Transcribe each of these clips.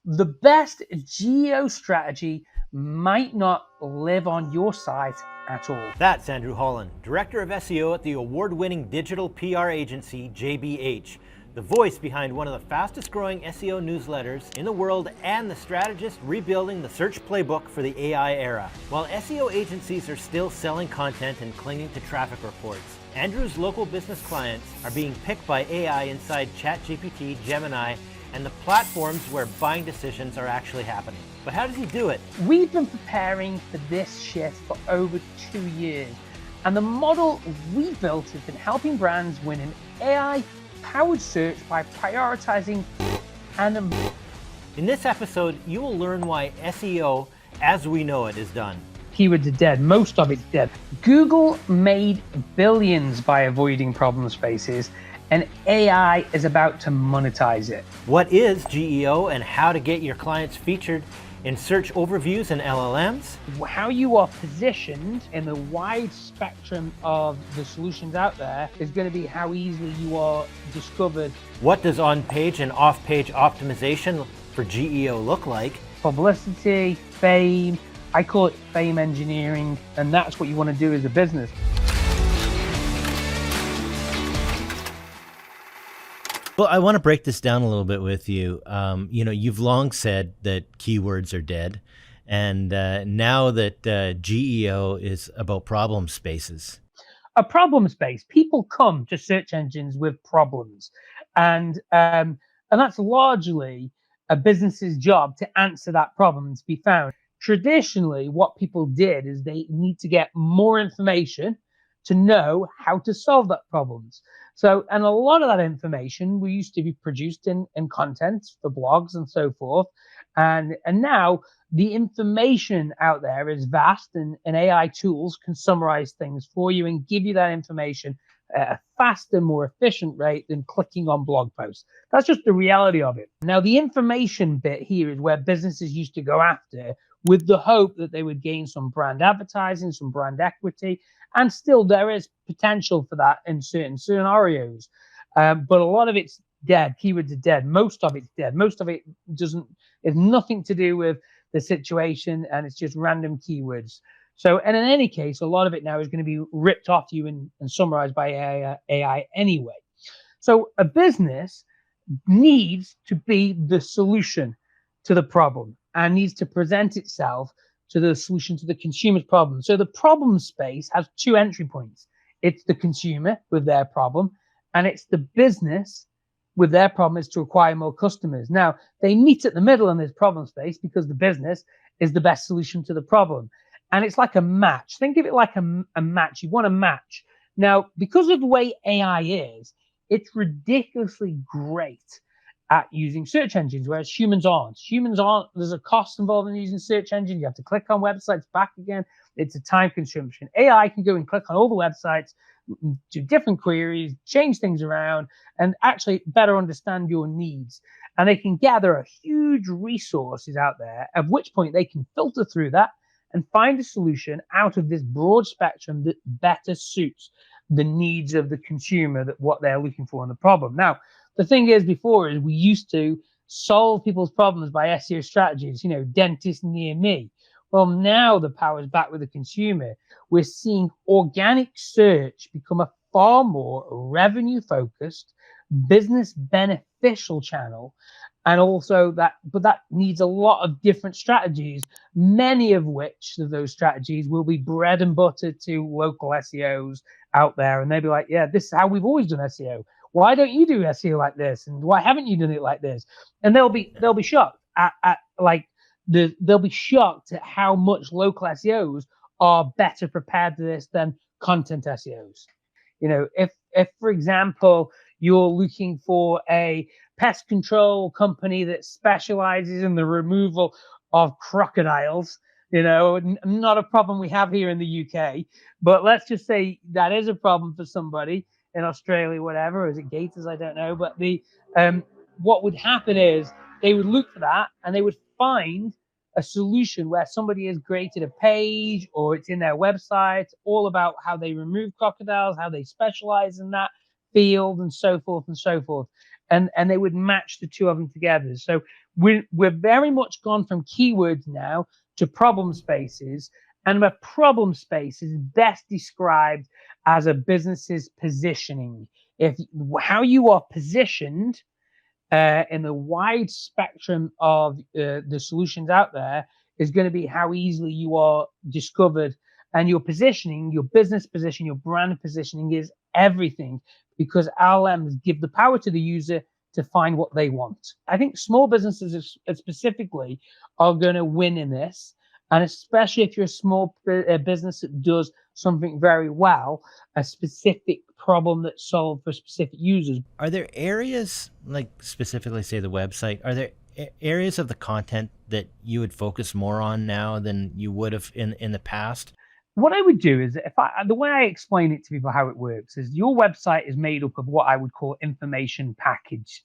The best GEO strategy might not live on your site at all. That's Andrew Holland, Director of SEO at the award-winning digital PR agency JBH, the voice behind one of the fastest growing SEO newsletters in the world and the strategist rebuilding the search playbook for the AI era. While SEO agencies are still selling content and clinging to traffic reports, Andrew's local business clients are being picked by AI inside ChatGPT, Gemini, and the platforms where buying decisions are actually happening. But how does he do it? We've been preparing for this shift for over 2 years, and the model we built has been helping brands win an AI-powered search by prioritizing and... In this episode, you will learn why SEO, as we know it, is done. Keywords are dead. Most of it's dead. Google made billions by avoiding problem spaces, and AI is about to monetize it. What is GEO and how to get your clients featured in search overviews and LLMs? How you are positioned in the wide spectrum of the solutions out there is going to be how easily you are discovered. What does on-page and off-page optimization for GEO look like? Publicity, fame, I call it fame engineering, and that's what you want to do as a business. Well, I want to break this down a little bit with you. You've long said that keywords are dead, and now that GEO is about problem spaces. A problem space. People come to search engines with problems, and that's largely a business's job to answer that problem and to be found. Traditionally, what people did is they need to get more information to know how to solve that problems. So, and a lot of that information we used to be produced in content for blogs and so forth. And now the information out there is vast, and AI tools can summarize things for you and give you that information at a faster, more efficient rate than clicking on blog posts. That's just the reality of it. Now, the information bit here is where businesses used to go after with the hope that they would gain some brand advertising, some brand equity, and still there is potential for that in certain scenarios. But a lot of it's dead. Keywords are dead. Most of it's dead. Most of it is nothing to do with the situation, and it's just random keywords. So, and in any case, a lot of it now is going to be ripped off you and summarized by AI anyway. So a business needs to be the solution to the problem and needs to present itself to the solution to the consumer's problem. So the problem space has two entry points. It's the consumer with their problem, and it's the business with their problem is to acquire more customers. Now, they meet at the middle in this problem space because the business is the best solution to the problem. And it's like a match. Think of it like a match. You want a match. Now, because of the way AI is, it's ridiculously great at using search engines, whereas humans aren't. There's a cost involved in using search engines. You have to click on websites back again. It's a time consumption. AI can go and click on all the websites, do different queries, change things around, and actually better understand your needs. And they can gather a huge resources out there, at which point they can filter through that and find a solution out of this broad spectrum that better suits the needs of the consumer, that what they're looking for in the problem. Now, the thing is, before is we used to solve people's problems by SEO strategies, dentist near me. Well, now the power is back with the consumer. We're seeing organic search become a far more revenue-focused, business beneficial channel. And also that needs a lot of different strategies, many of which of those strategies will be bread and butter to local SEOs out there. And they'll be like, yeah, this is how we've always done SEO. Why don't you do SEO like this? And why haven't you done it like this? And they'll be shocked they'll be shocked at how much local SEOs are better prepared to this than content SEOs. If for example, you're looking for a pest control company that specializes in the removal of crocodiles, not a problem we have here in the UK, but let's just say that is a problem for somebody in Australia, whatever. Is it gators? I don't know. But what would happen is they would look for that and they would find a solution where somebody has created a page or it's in their website all about how they remove crocodiles, how they specialize in that field, and so forth and so forth. And they would match the two of them together. So we're very much gone from keywords now to problem spaces, and a problem space is best described as a business's positioning. If how you are positioned in the wide spectrum of the solutions out there is going to be how easily you are discovered. And your positioning, your business position, your brand positioning is everything, because LLMs give the power to the user to find what they want. I think small businesses specifically are going to win in this. And especially if you're a small business that does something very well, a specific problem that's solved for specific users. Are there areas, like specifically say the website, are there areas of the content that you would focus more on now than you would have in the past? What I would do is, the way I explain it to people how it works is, your website is made up of what I would call information packets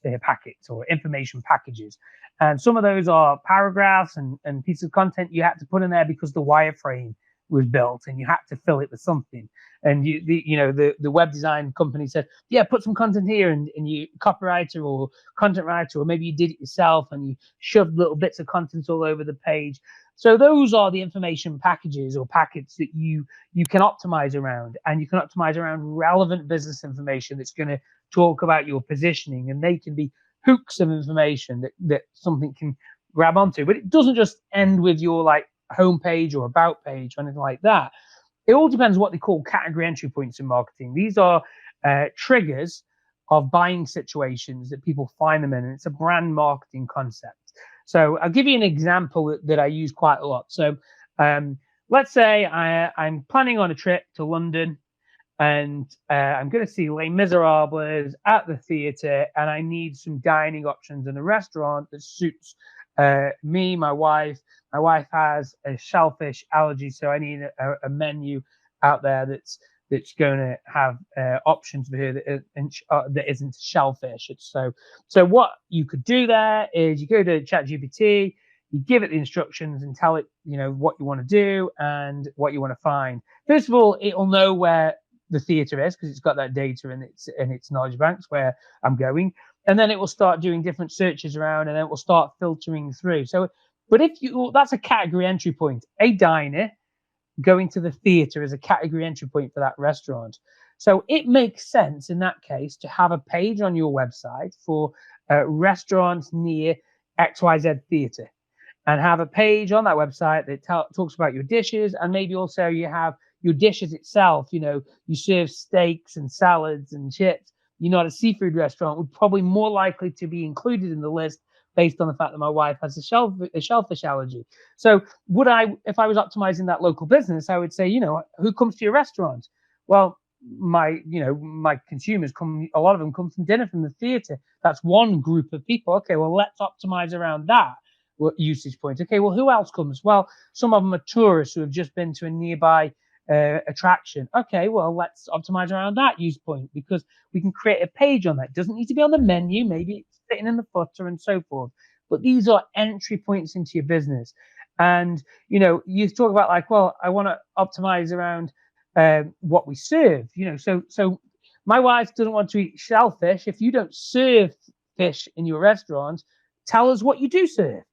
or information packages, and some of those are paragraphs and pieces of content you had to put in there because the wireframe was built and you had to fill it with something. And the web design company said, yeah, put some content here, and you copywriter or content writer, or maybe you did it yourself and you shoved little bits of content all over the page. So those are the information packages or packets that you can optimize around, and you can optimize around relevant business information that's going to talk about your positioning, and they can be hooks of information that something can grab onto. But it doesn't just end with your like homepage or about page or anything like that. It all depends what they call category entry points in marketing. These are triggers of buying situations that people find them in, and it's a brand marketing concept. So I'll give you an example that I use quite a lot. So let's say I'm planning on a trip to London, and I'm going to see Les Miserables at the theatre, and I need some dining options in a restaurant that suits me, my wife. My wife has a shellfish allergy, so I need a menu out there that's going to have options for her that isn't shellfish. So what you could do there is you go to ChatGPT, you give it the instructions and tell it, what you want to do and what you want to find. First of all, it'll know where the theatre is because it's got that data in its knowledge banks where I'm going, and then it will start doing different searches around, and then it will start filtering through. So, but that's a category entry point. A diner going to the theatre is a category entry point for that restaurant. So it makes sense in that case to have a page on your website for restaurants near XYZ theatre, and have a page on that website that talks about your dishes, and maybe also you have your dishes itself. You serve steaks and salads and chips. You're not a seafood restaurant, would probably more likely to be included in the list based on the fact that my wife has a shellfish allergy. So if I was optimizing that local business, I would say, who comes to your restaurant? Well, my consumers a lot of them come from dinner from the theater. That's one group of people. Okay, well, let's optimize around that usage point. Okay, well, who else comes? Well, some of them are tourists who have just been to a nearby attraction. Okay, well, let's optimize around that use point, because we can create a page on that. It doesn't need to be on the menu. Maybe it's sitting in the footer and so forth. But these are entry points into your business. And, you talk about like, well, I want to optimize around what we serve, so my wife doesn't want to eat shellfish. If you don't serve fish in your restaurant, tell us what you do serve.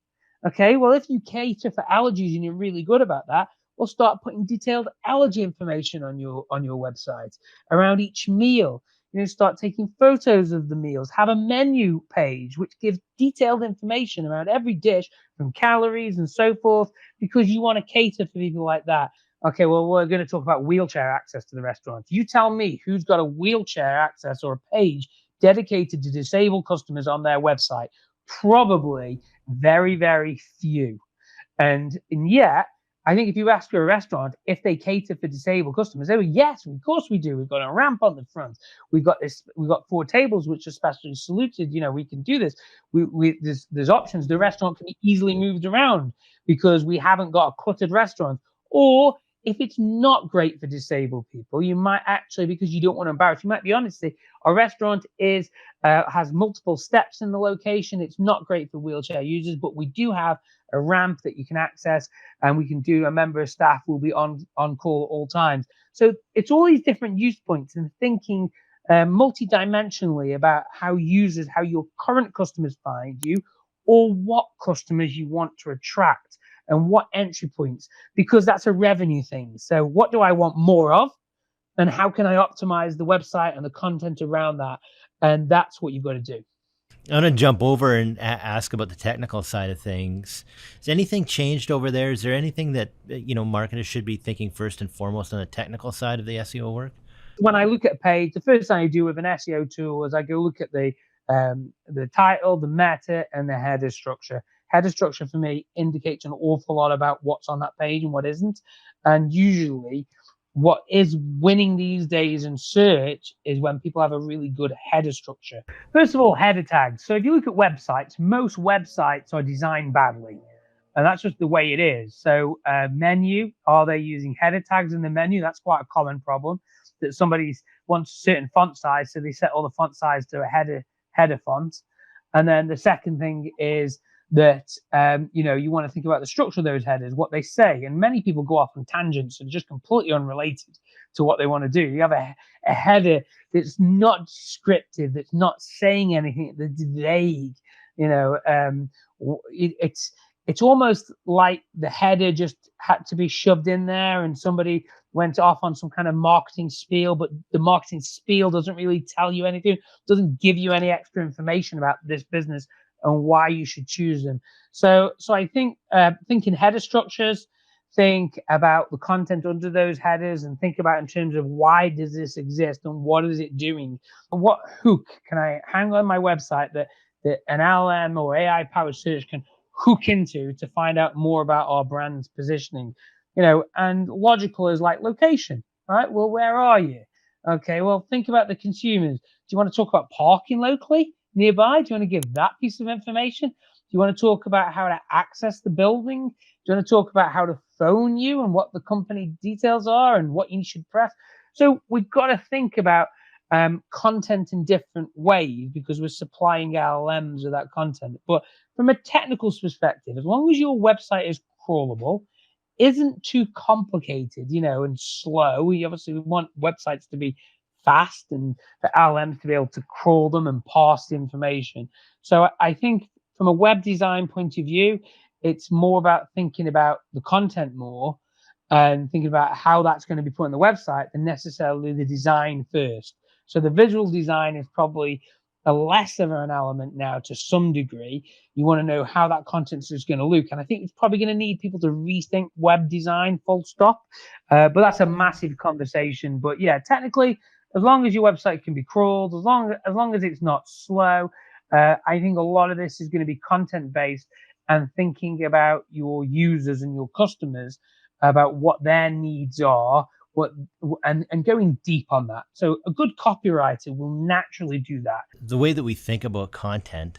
Okay, well, if you cater for allergies and you're really good about that, we'll start putting detailed allergy information on your website around each meal. Start taking photos of the meals, have a menu page which gives detailed information around every dish from calories and so forth, because you want to cater for people like that. Okay, well, we're going to talk about wheelchair access to the restaurant. You tell me who's got a wheelchair access or a page dedicated to disabled customers on their website. Probably very, very few. And yet, I think if you ask for a restaurant if they cater for disabled customers, they will, yes, of course we do. We've got a ramp on the front. We've got 4 tables which are specially saluted. We can do this. There's options. The restaurant can be easily moved around because we haven't got a cluttered restaurant. Or if it's not great for disabled people, you might actually, because you don't want to embarrass, you might be honest, say our restaurant has multiple steps in the location. It's not great for wheelchair users, but we do have a ramp that you can access, and we can do a member of staff will be on call all times. So it's all these different use points, and thinking multi-dimensionally about how your current customers find you, or what customers you want to attract and what entry points, because that's a revenue thing. So what do I want more of? And how can I optimize the website and the content around that? And that's what you've got to do. I'm going to jump over and ask about the technical side of things. Has anything changed over there? Is there anything that, marketers should be thinking first and foremost on the technical side of the SEO work? When I look at a page, the first thing I do with an SEO tool is I go look at the title, the meta, and the header structure. Header structure for me indicates an awful lot about what's on that page and what isn't. And usually, what is winning these days in search is when people have a really good header structure. First of all, header tags. So if you look at websites, most websites are designed badly. And that's just the way it is. So menu, are they using header tags in the menu? That's quite a common problem, that somebody wants a certain font size, so they set all the font size to a header font. And then the second thing is that you want to think about the structure of those headers, what they say. And many people go off on tangents and just completely unrelated to what they want to do. You have a header that's not descriptive, that's not saying anything, that's vague. It's almost like the header just had to be shoved in there and somebody went off on some kind of marketing spiel, but the marketing spiel doesn't really tell you anything, doesn't give you any extra information about this business and why you should choose them. So I think thinking header structures, think about the content under those headers, and think about in terms of why does this exist and what is it doing? What hook can I hang on my website that an LM or AI powered search can hook into to find out more about our brand's positioning? And logical is like location, right? Well, where are you? Okay, well, think about the consumers. Do you want to talk about parking locally nearby? Do you want to give that piece of information? Do you want to talk about how to access the building? Do you want to talk about how to phone you and what the company details are and what you should press? So we've got to think about content in different ways because we're supplying LLMs with that content. But from a technical perspective, as long as your website is crawlable, isn't too complicated, and slow. We obviously want websites to be fast and for LLMs to be able to crawl them and parse the information. So I think from a web design point of view, it's more about thinking about the content more and thinking about how that's going to be put on the website than necessarily the design first. So the visual design is probably a less of an element now to some degree. You want to know how that content is going to look. And I think it's probably going to need people to rethink web design, full stop. But that's a massive conversation. But yeah, technically, as long as your website can be crawled, as long as it's not slow, I think a lot of this is going to be content based and thinking about your users and your customers about what their needs are, and going deep on that. So a good copywriter will naturally do that. The way that we think about content,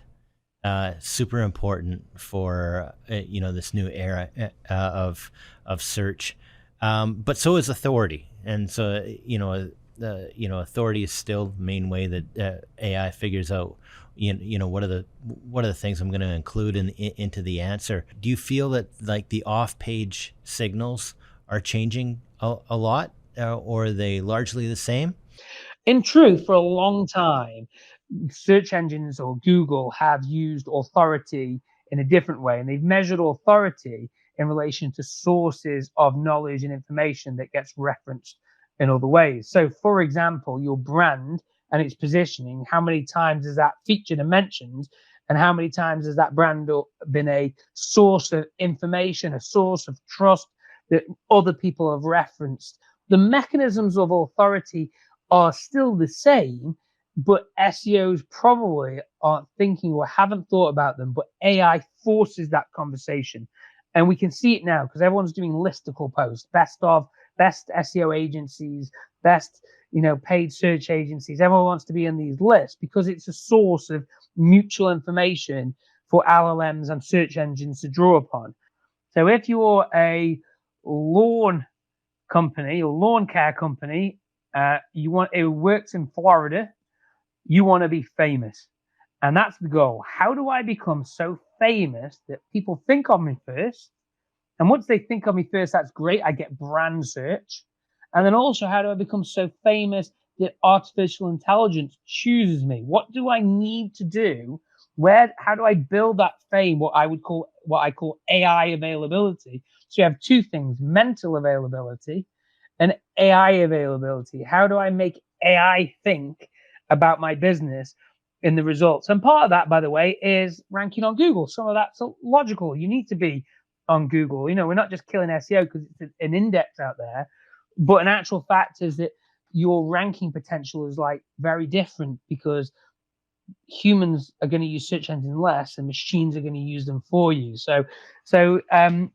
super important for this new era of search, but so is authority. And so authority is still the main way that AI figures out what are the things I'm going to include into the answer. Do you feel that like the off-page signals are changing a lot, or are they largely the same? In truth, for a long time, search engines or Google have used authority in a different way, and they've measured authority in relation to sources of knowledge and information that gets referenced in other ways. So, for example, your brand and its positioning, how many times is that featured and mentioned, and how many times has that brand been a source of information, a source of trust that other people have referenced? The mechanisms of authority are still the same, but SEOs probably aren't thinking or haven't thought about them, but AI forces that conversation. And we can see it now because everyone's doing listicle posts, best SEO agencies, best paid search agencies. Everyone wants to be in these lists because it's a source of mutual information for LLMs and search engines to draw upon. So if you're a lawn company or lawn care company, it works in Florida, you want to be famous. And that's the goal. How do I become so famous that people think of me first? And once they think of me first, that's great. I get brand search. And then also, how do I become so famous that artificial intelligence chooses me? What do I need to do How do I build that fame? What I call AI availability. So you have two things: mental availability and AI availability. How do I make AI think about my business in the results? And part of that, by the way, is ranking on Google. Some of that's logical. You need to be on Google. We're not just killing SEO because it's an index out there, but an actual fact is that your ranking potential is like very different because humans are going to use search engines less and machines are going to use them for you.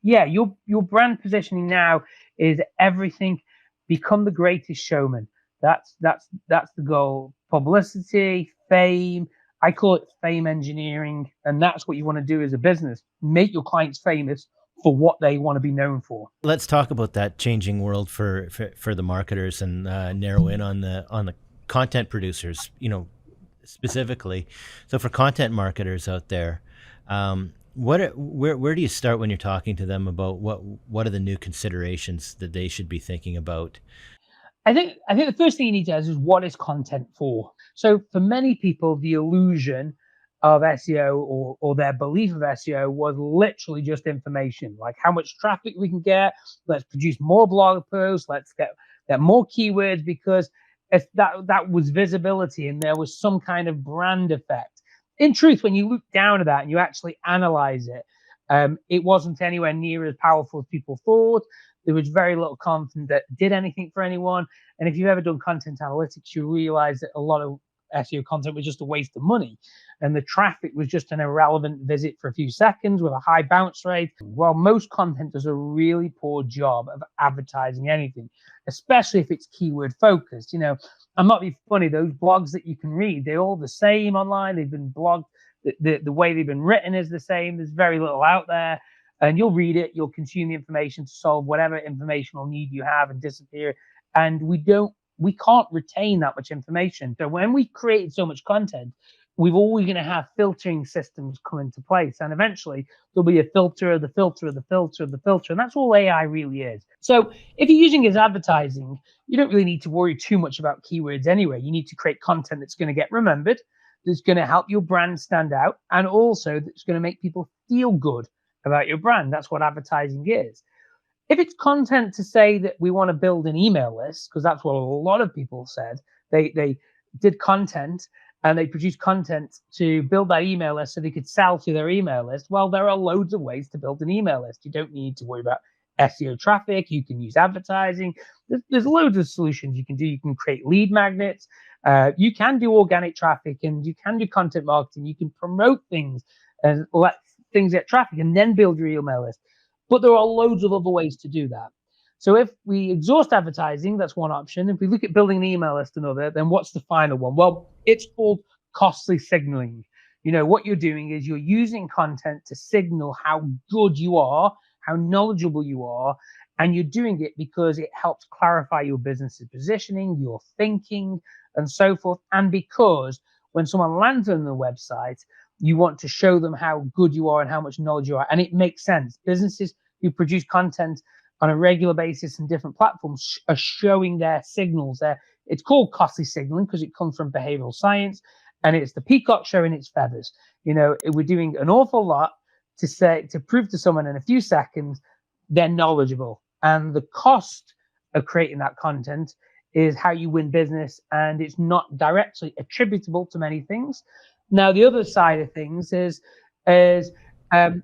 Yeah, your brand positioning now is everything. Become the greatest showman. That's the goal. Publicity, fame. I call it fame engineering, and that's what you want to do as a business. Make your clients famous for what they want to be known for. Let's talk about that changing world for the marketers and narrow in on the content producers, specifically. So for content marketers out there, where do you start when you're talking to them about what are the new considerations that they should be thinking about? I think the first thing you need to ask is, what is content for? So for many people, the illusion of SEO or their belief of SEO was literally just information, like how much traffic we can get. Let's produce more blog posts. Let's get more keywords, because that was visibility and there was some kind of brand effect. In truth, when you look down at that and you actually analyze it, it wasn't anywhere near as powerful as people thought. There was very little content that did anything for anyone. And if you've ever done content analytics, you realize that a lot of SEO content was just a waste of money. And the traffic was just an irrelevant visit for a few seconds with a high bounce rate. Well, most content does a really poor job of advertising anything, especially if it's keyword focused. I'm not being funny, those blogs that you can read, they're all the same online. They've been blogged. The way they've been written is the same. There's very little out there. And you'll read it, you'll consume the information to solve whatever informational need you have and disappear. And we can't retain that much information. So when we create so much content, we're always going to have filtering systems come into place. And eventually there'll be a filter of the filter of the filter of the filter. And that's all AI really is. So if you're using it as advertising, you don't really need to worry too much about keywords anyway. You need to create content that's going to get remembered, that's going to help your brand stand out, and also that's going to make people feel good about your brand. That's what advertising is. If it's content to say that we want to build an email list, because that's what a lot of people said, they did content and they produced content to build that email list so they could sell to their email list. Well, there are loads of ways to build an email list. You don't need to worry about SEO traffic. You can use advertising. There's loads of solutions you can do. You can create lead magnets. You can do organic traffic, and you can do content marketing. You can promote things and let things get traffic and then build your email list. But there are loads of other ways to do that. So if we exhaust advertising, that's one option. If we look at building an email list, another, then what's the final one? Well, it's called costly signaling. What you're doing is you're using content to signal how good you are, how knowledgeable you are, and you're doing it because it helps clarify your business's positioning, your thinking, and so forth. And because when someone lands on the website, you want to show them how good you are and how much knowledge you are. And it makes sense. Businesses who produce content on a regular basis in different platforms are showing their signals there. It's called costly signaling because it comes from behavioral science, and it's the peacock showing its feathers. We're doing an awful lot to prove to someone in a few seconds they're knowledgeable. And the cost of creating that content is how you win business, and it's not directly attributable to many things. Now, the other side of things is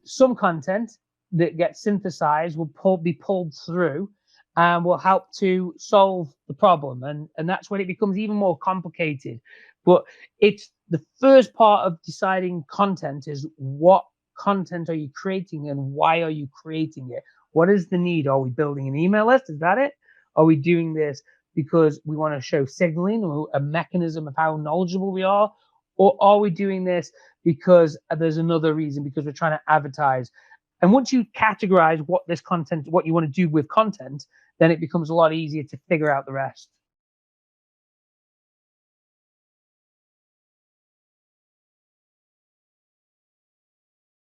some content that gets synthesized will be pulled through and will help to solve the problem. And that's when it becomes even more complicated. But it's the first part of deciding content is, what content are you creating and why are you creating it? What is the need? Are we building an email list? Is that it? Are we doing this because we want to show signaling or a mechanism of how knowledgeable we are? Or are we doing this because there's another reason, because we're trying to advertise? And once you categorize what you want to do with content, then it becomes a lot easier to figure out the rest.